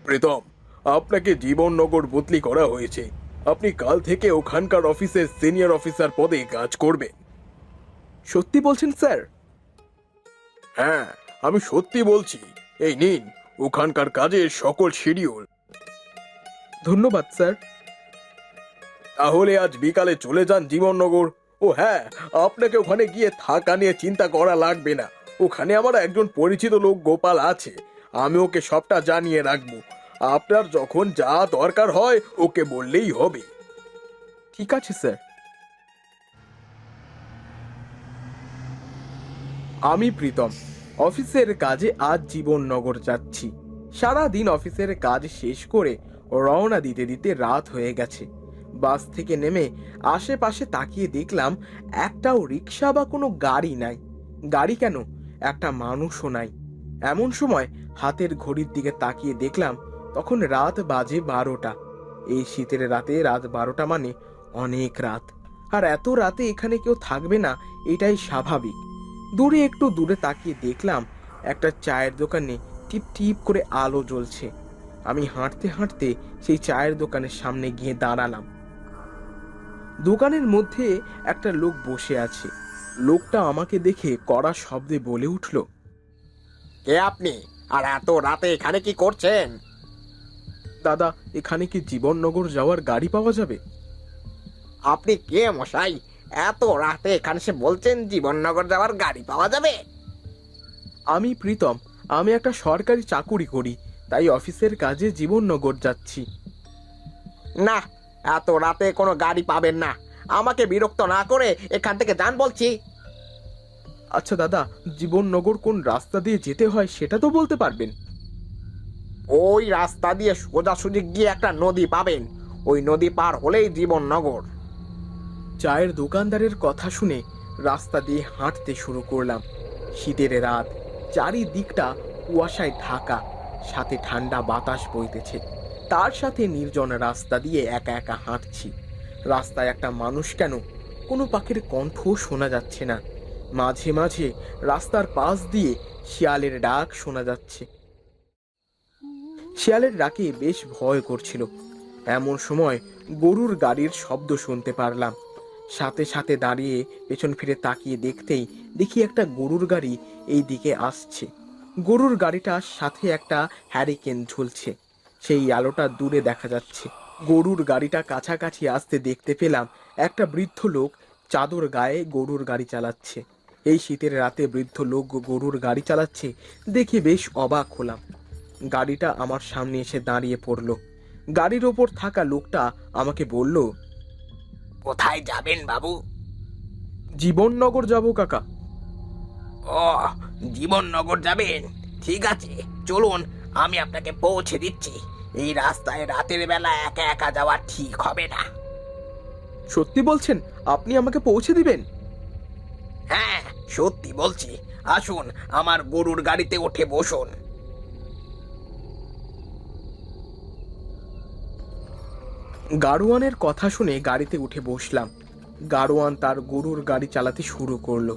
প্রীতম, আপনাকে জীবননগর বদলি করা হয়েছে। আপনি কাল থেকে ওখানকার অফিসের সিনিয়র অফিসার পদে কাজ করবেন। সত্যি বলছেন স্যার? হ্যাঁ, আমি সত্যি বলছি। এই নিন ওখানকার কাজের সকল শিডিউল। ধন্যবাদ স্যার। তাহলে আজ বিকালে চলে যান জীবননগর। ও হ্যাঁ, আপনাকে ওখানে গিয়ে থাকা নিয়ে চিন্তা করা লাগবে না। ওখানে আমার একজন পরিচিত লোক গোপাল আছে, আমি ওকে সবটা জানিয়ে রাখবো। আপনার যখন যা দরকার হয় ওকে বললেই হবে। ঠিক আছে স্যার। আমি প্রীতম, অফিসের কাজে আজ জীবননগর যাচ্ছি। সারা দিন অফিসের কাজ শেষ করে রওনা দিতে দিতে রাত হয়ে গেছে। বাস থেকে নেমে আশেপাশে তাকিয়ে দেখলাম একটাও রিক্সা বা কোনো গাড়ি নাই। গাড়ি কেন, একটা মানুষও নাই। এমন সময় হাতের ঘড়ির দিকে তাকিয়ে দেখলাম তখন রাত বাজে 12টা। এই শীতের রাতে রাত 12টা মানে অনেক রাত। আর এত রাতে এখানে কেউ থাকবে না এটাই স্বাভাবিক। দূরে একটু দূরে তাকিয়ে দেখলাম একটা চায়ের দোকানে টিপ টিপ করে আলো জ্বলছে। আমি হাঁটতে হাঁটতে সেই চায়ের দোকানের সামনে গিয়ে দাঁড়ালাম। দোকানের মধ্যে একটা লোক বসে আছে। লোকটা আমাকে দেখে কড়া শব্দে বলে উঠল, কে আপনি? আর এত রাতে এখানে কি করছেন? দাদা, এখানে কি জীবননগর যাওয়ার গাড়ি পাওয়া যাবে? আপনি কে মশাই? এত রাতে এখানে সে বলছেন জীবননগর যাওয়ার গাড়ি পাওয়া যাবে? আমি প্রীতম, আমি একটা সরকারি চাকুরি করি, তাই অফিসের কাজে জীবননগর যাচ্ছি। না, এত রাতে কোনো গাড়ি পাবেন না। আমাকে বিরক্ত না করে এখান থেকে যান বলছি। আচ্ছা দাদা, জীবননগর কোন রাস্তা দিয়ে যেতে হয় সেটা তো বলতে পারবেন? ওই রাস্তা দিয়ে সোজাসুজি গিয়ে একটা নদী পাবেন। ওই নদী পার হলেই জীবননগর। চায়ের দোকানদারের কথা শুনে রাস্তা দিয়ে হাঁটতে শুরু করলাম। শীতের রাত, চারিদিকটা কুয়াশায় ঢাকা, সাথে ঠান্ডা বাতাস বইতেছে। তার সাথে নির্জন রাস্তা দিয়ে একা একা হাঁটছি। রাস্তায় একটা মানুষ কেন, কোনো পাখির কণ্ঠও শোনা যাচ্ছে না। মাঝে মাঝে রাস্তার পাশ দিয়ে শিয়ালের ডাক শোনা যাচ্ছে। শিয়ালের ডাকে বেশ ভয় করছিল। এমন সময় গরুর গাড়ির শব্দ শুনতে পারলাম। সাথে সাথে দাঁড়িয়ে পেছন ফিরে তাকিয়ে দেখতেই দেখি একটা গরুর গাড়ি এই দিকে আসছে। গরুর গাড়িটার সাথে একটা হ্যারিকেন ঝুলছে, সেই আলোটা দূরে দেখা যাচ্ছে। গরুর গাড়িটা কাছাকাছি আসতে দেখতে পেলাম একটা বৃদ্ধ লোক চাদর গায়ে গরুর গাড়ি চালাচ্ছে। এই শীতের রাতে বৃদ্ধ লোক গরুর গাড়ি চালাচ্ছে দেখে বেশ অবাক হলাম। গাড়িটা আমার সামনে এসে দাঁড়িয়ে পড়ল। গাড়ির ওপর থাকা লোকটা আমাকে বলল, কোথায় যাবেন বাবু? জীবননগর যাব কাকা। ও, জীবননগর যাবেন? ঠিক আছে, চলুন, আমি আপনাকে পৌঁছে দিচ্ছি। এই রাস্তায় রাতের বেলা একা একা যাওয়া ঠিক হবে না। সত্যি বলছেন? আপনি আমাকে পৌঁছে দিবেন? হ্যাঁ, সত্যি বলছি। আসুন, আমার গরুর গাড়িতে উঠে বসুন। গাড়োয়ানের কথা শুনে গাড়িতে উঠে বসলাম। গাড়োয়ান তার গরুর গাড়ি চালাতে শুরু করলো।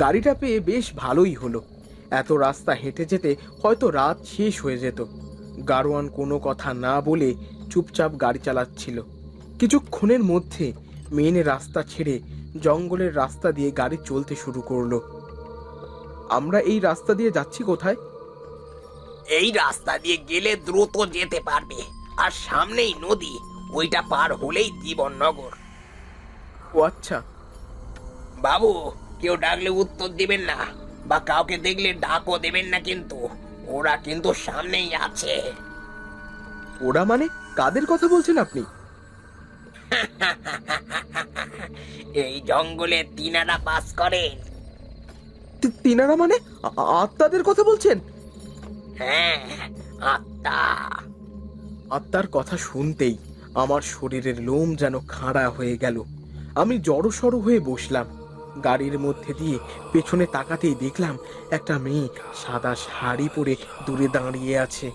গাড়িটা পেয়ে বেশ ভালোই হলো। এত রাস্তা হেঁটে যেতে হয়তো রাত শেষ হয়ে যেত। গাড়োয়ান কোনো কথা না বলে চুপচাপ গাড়ি চালাচ্ছিল। কিছুক্ষণের মধ্যে মেন রাস্তা ছেড়ে জঙ্গলের রাস্তা দিয়ে গাড়ি চলতে শুরু করলো। আমরা এই রাস্তা দিয়ে যাচ্ছি কোথায়? এই রাস্তা দিয়ে গেলে দ্রুত যেতে পারবে। আর সামনেই নদী, ওইটা পার হলেই জীবননগর। ও আচ্ছা। বাবু, কেউ ডাকলে উত্তর দিবেন না, বা কাউকে দেখলে ডাকও দেবেন না কিন্তু। ওরা কিন্তু সামনেই আছে। ওরা মানে কাদের কথা বলছেন আপনি? এই জঙ্গলে তিনারা বাস করেন। তিনারা মানে আত্মাদের কথা বলছেন? হ্যাঁ, আত্মা। আত্মার কথা শুনতেই আমার শরীরের লোম যেন খাড়া হয়ে গেল। আমি জড়সড় হয়ে বসলাম। গাড়ির মধ্যে দিয়ে পেছনে তাকাতেই দেখলাম একটা মেয়ে সাদা শাড়ি পরে দূরে দাঁড়িয়ে আছে।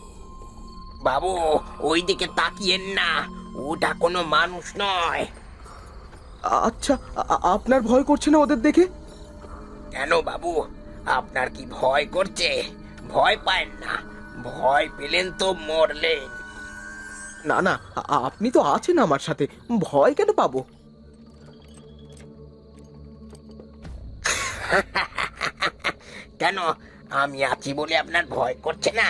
বাবু, ওইদিকে তাকিয়েন না, ওটা কোনো মানুষ নয়। আচ্ছা, আপনার ভয় করছে না ওদের দেখে? কেন বাবু, আপনার কি ভয় করছে? ভয় পায় না, ভয় পেলেন তো মরলেন। না না, আপনি তো আছেন আমার সাথে, ভয় কেন পাবো? কেন, আমি আছি বলে আপনার ভয় করছে না?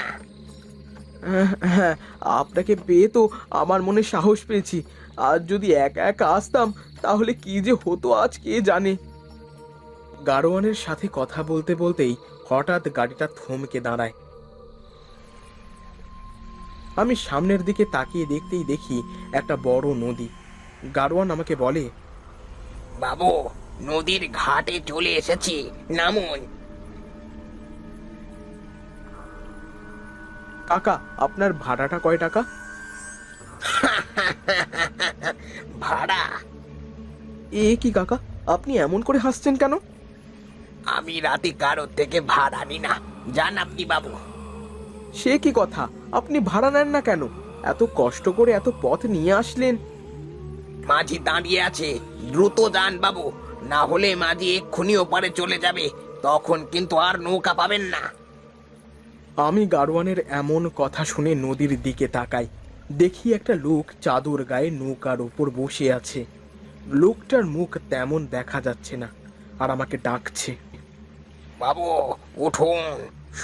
হ্যাঁ, আপনাকে পেয়ে তো আমার মনে সাহস পেয়েছি। আর যদি একা একা আসতাম তাহলে কি যে হতো আজ কে জানে। গাড়োয়ানের সাথে কথা বলতে বলতেই হঠাৎ গাড়িটা থমকে দাঁড়ায়। আমি সামনের দিকে তাকিয়ে দেখতেই দেখি একটা বড় নদী। গাড়োয়ান আমাকে বলে, বাবু, নদীর ঘাটে চলে এসেছি, নামুন। কাকা আপনার ভাড়াটা কয় টাকা? ভাড়া? এ কি কাকা, আপনি এমন করে হাসছেন কেন? আমি রাতে কারোর থেকে ভাড়া নি না, যান আপনি বাবু। সে কি কথা, আপনি ভাড়া নেন না কেন? এত কষ্ট করে এত পথ নিয়ে আসলেন। মাঝি দাঁড়িয়ে আছে, দ্রুত যান বাবু, না হলে মাঝি এক্ষুনি ওপারে চলে যাবে, তখন কিন্তু আর নৌকা পাবেন না। আমি গাড়োয়ানের এমন কথা শুনে নদীর দিকে তাকাই। দেখি একটা লোক চাদর গায়ে নৌকার উপর বসে আছে। লোকটার মুখ তেমন দেখা যাচ্ছে না, আর আমাকে ডাকছে। বাবু উঠুন,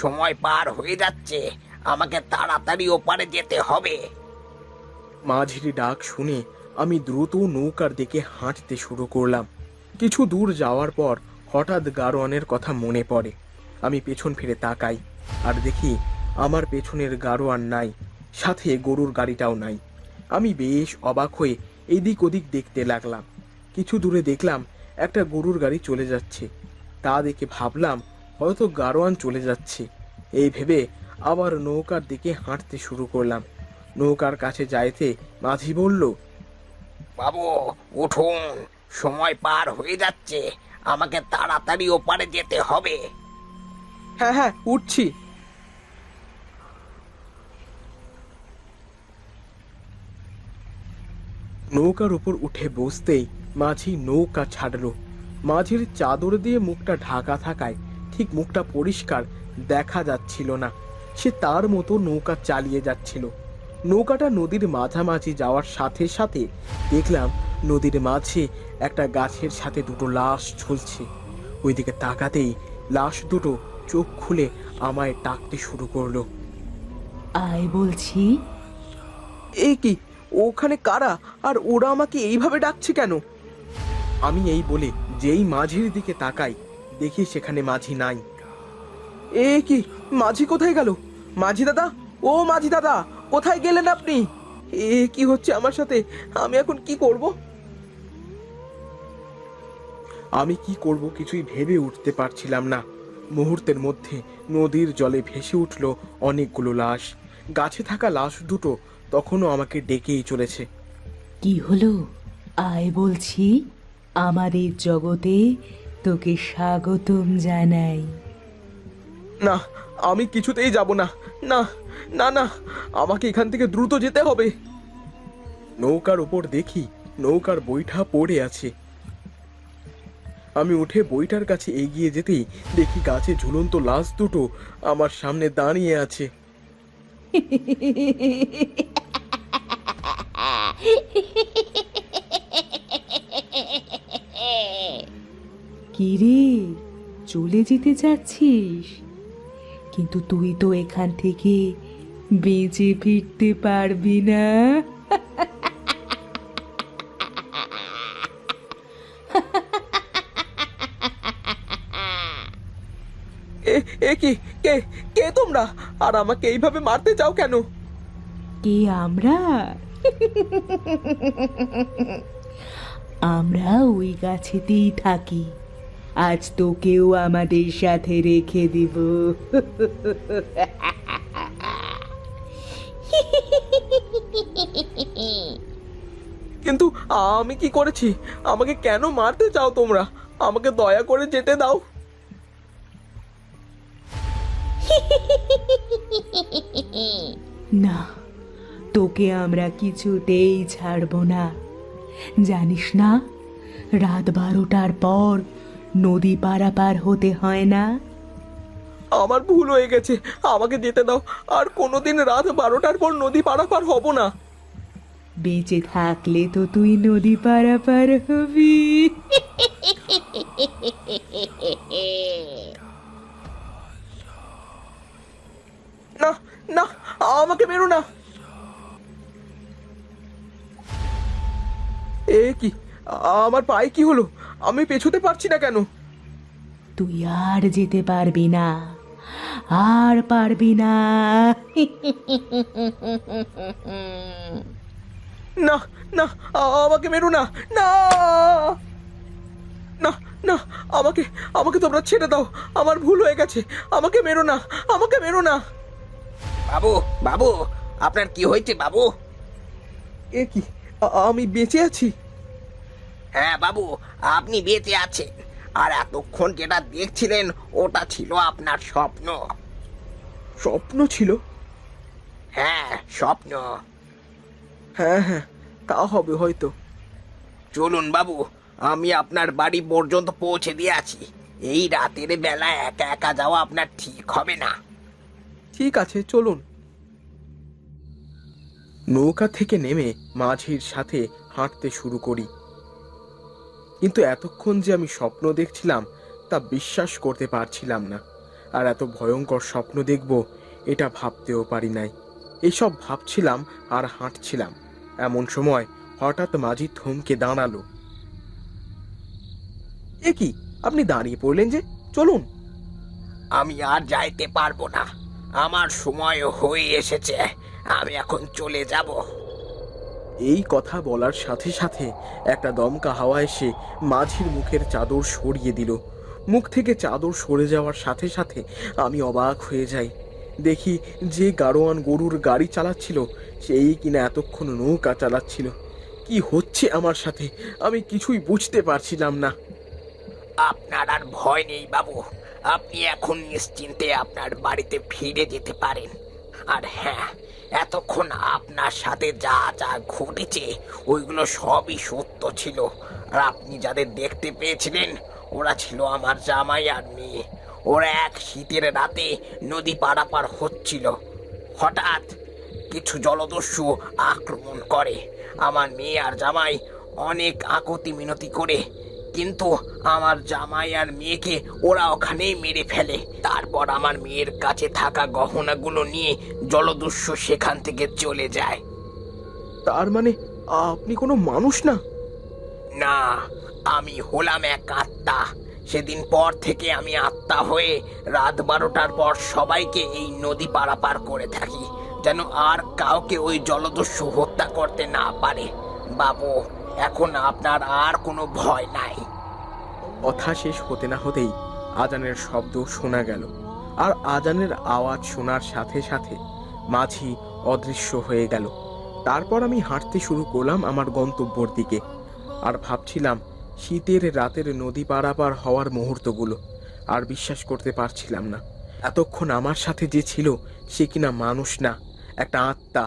সময় পার হয়ে যাচ্ছে, আমাকে তাড়াতাড়ি ওপারে যেতে হবে। মাঝির ডাক শুনে আমি দ্রুত নৌকার দিকে হাঁটতে শুরু করলাম। কিছু দূর যাওয়ার পর হঠাৎ গাড়োয়ানের কথা মনে পড়ে। আমি পেছন ফিরে তাকাই আর দেখি আমার পেছনের গাড়োয়ান নাই, সাথে গরুর গাড়িটাও নাই। আমি বেশ অবাক হয়ে এদিক ওদিক দেখতে লাগলাম। কিছু দূরে দেখলাম একটা গরুর গাড়ি চলে যাচ্ছে। তা দেখে ভাবলাম হয়তো গাড়োয়ান চলে যাচ্ছে। এই ভেবে আবার নৌকার দিকে হাঁটতে শুরু করলাম। নৌকার কাছে যাইতে মাঝি বলল, বাবু উঠুন, সময় পার হয়ে যাচ্ছে, আমাকে তাড়াতাড়ি ওপারে যেতে হবে। হ্যাঁ হ্যাঁ উঠছি। নৌকার উপর উঠে বসতেই মাঝি নৌকা ছাড়লো। মাঝির চাদর দিয়ে মুখটা ঢাকা থাকায় ঠিক মুখটা পরিষ্কার দেখা যাচ্ছিল না। সে তার মতো নৌকা চালিয়ে যাচ্ছিল। নৌকাটা নদীর মাঝামাঝি যাওয়ার সাথে সাথে দেখলাম নদীর মাঝে একটা গাছের সাথে দুটো লাশ ঝুলছে। ওইদিকে তাকাতেই লাশ দুটো চোখ খুলে আমায় ডাকতে শুরু করলো। আয় বলছি। এই কি, ওখানে কারা, আর ওরা আমাকে এইভাবে ডাকছে কেন? আমি এই বলে যেই মাঝির দিকে তাকাই দেখি সেখানে মাঝি নাই। এ কি, মাঝি কোথায় গেল? মাঝি দাদা, ও মাঝি দাদা, কোথায় গেলেন আপনি? এ কি হচ্ছে আমার সাথে? আমি এখন কি করব? আমি কি করব কিছুই ভেবে উঠতে পারছিলাম না। মুহূর্তের মধ্যে নদীর জলে ভেসে উঠল অনেকগুলো লাশ। গাছে থাকা লাশ দুটো তখনও আমাকে ডেকেই চলেছে। কি হলো? আয় বলছি, আমাদের জগতে তোকে স্বাগতম জানাই। না, আমি কিছুতেই যাব না। না না না, আমাকে এখান থেকে দ্রুত যেতে হবে। নৌকার উপর দেখি নৌকার বৈঠা পড়ে আছে। আমি উঠে বইটার কাছে এগিয়ে যেতেই দেখি গাছে ঝুলন্ত লাশ দুটো আমার সামনে দাঁড়িয়ে আছে। কি রে, চলে যেতে চাচ্ছিস? কিন্তু তুই তো এখান থেকে বেঁচে ফিরতে পারবি না। এ এ কি, কে কে তোমরা, আর আমাকে এইভাবে মারতে চাও কেন? কে আমরা? আমরা ওই গাছেতেই থাকি। আজ তোকেও আমাদের সাথে রেখে দিব। কিন্তু আমি কি করেছি? আমাকে কেন মারতে চাও তোমরা? আমাকে দয়া করে যেতে দাও। না, তোকে আমরা কিছুতেই ছাড়বো না। জানিস না, রাত 12টার পর নদী পারাপার হতে হয় না। আমার ভুল হয়ে গেছে, আমাকে যেতে দাও। আর কোনোদিন রাত 12টার পর নদী পারাপার হব না। বেঁচে থাকলে তো তুই নদী পারাপার হবি। না না, আমাকে মেরো না। এ কি, আমার পায়ে কি হলো? আমি পেছোতে পারছি না কেন? তুই আর যেতে পারবি না, আর পারবি না। না না, আমাকে মেরো না। না না না, আমাকে আমাকে তোমরা ছেড়ে দাও। আমার ভুল হয়ে গেছে, আমাকে মেরো না, আমাকে মেরো না। বাবু, বাবু, আপনার কি হয়েছে বাবু? এ কি, আমি বেঁচে আছি? হ্যাঁ বাবু, আপনি বেঁচে আছেন। আর এতক্ষণ যেটা দেখছিলেন ওটা ছিল আপনার স্বপ্ন। স্বপ্ন ছিল? হ্যাঁ, স্বপ্ন। হ্যাঁ হ্যাঁ, তা হবে হয়তো। চলুন বাবু, আমি আপনার বাড়ি পর্যন্ত পৌঁছে দিয়ে আছি। এই রাতের বেলা একা একা যাওয়া আপনার ঠিক হবে না। ঠিক আছে, চলুন। নৌকা থেকে নেমে মাঝির সাথে হাঁটতে শুরু করি, কিন্তু এতক্ষণ যে আমি স্বপ্ন দেখছিলাম তা বিশ্বাস করতে পারছিলাম না। আর এত ভয়ঙ্কর স্বপ্ন দেখব এটা ভাবতেও পারি নাই। এসব ভাবছিলাম আর হাঁটছিলাম, এমন সময় হঠাৎ মাঝি থমকে দাঁড়ালো। এ কি, আপনি দাঁড়িয়ে পড়লেন যে? চলুন। আমি আর যাইতে পারবো না, আমার সময় হয়ে এসেছে। আমি এখন চলে যাব। এই কথা বলার সাথে সাথে একটা দমকা হাওয়া এসে মাঝির মুখের চাদর সরিয়ে দিল। মুখ থেকে চাদর সরে যাওয়ার সাথে সাথে আমি অবাক হয়ে যাই। দেখি যে গাড়োয়ান গরুর গাড়ি চালাচ্ছিল সেই কিনা এতক্ষণ নৌকা চালাচ্ছিল। কি হচ্ছে আমার সাথে আমি কিছুই বুঝতে পারছিলাম না। আপনার আর ভয় নেই বাবু, আপনি এখন নিশ্চিন্তে আপনার বাড়িতে ফিরে যেতে পারেন। আর হ্যাঁ, এতক্ষণ আপনার সাথে যা যা ঘটেছে ওইগুলো সবই সত্য ছিল। আর আপনি যাদের দেখতে পেয়েছিলেন ওরা ছিল আমার জামাই আর মেয়ে। ওরা এক শীতের রাতে নদী পারাপার হচ্ছিল। হঠাৎ কিছু জলদস্যু আক্রমণ করে। আমার মেয়ে আর জামাই অনেক আকুতি মিনতি করে, কিন্তু আমার জামাই আর মেয়েকে ওরা ওখানেই মেরে ফেলে। তারপর আমার মেয়ের কাছে থাকা গহনাগুলো নিয়ে জলদস্যু সেখান থেকে চলে যায়। তার মানে আপনি কোনো মানুষ না? না, আমি হলাম এক আত্মা। সেদিন পর থেকে আমি আত্মা হয়ে রাত 12টার পর সবাইকে এই নদী পারাপার করে থাকি, যেন আর কাউকে ওই জলদস্যু হত্যা করতে না পারে। বাবু, এখন আপনার আর কোনো ভয় নাই। কথা শেষ হতে না হতেই আজানের শব্দ শোনা গেল। আর আজানের আওয়াজ শোনার সাথে সাথে মাঝি অদৃশ্য হয়ে গেল। তারপর আমি হাঁটতে শুরু করলাম আমার গন্তব্যের দিকে। আর ভাবছিলাম শীতের রাতের নদী পারাপার হওয়ার মুহূর্তগুলো। আর বিশ্বাস করতে পারছিলাম না এতক্ষণ আমার সাথে যে ছিল সে কিনা মানুষ না, একটা আত্মা।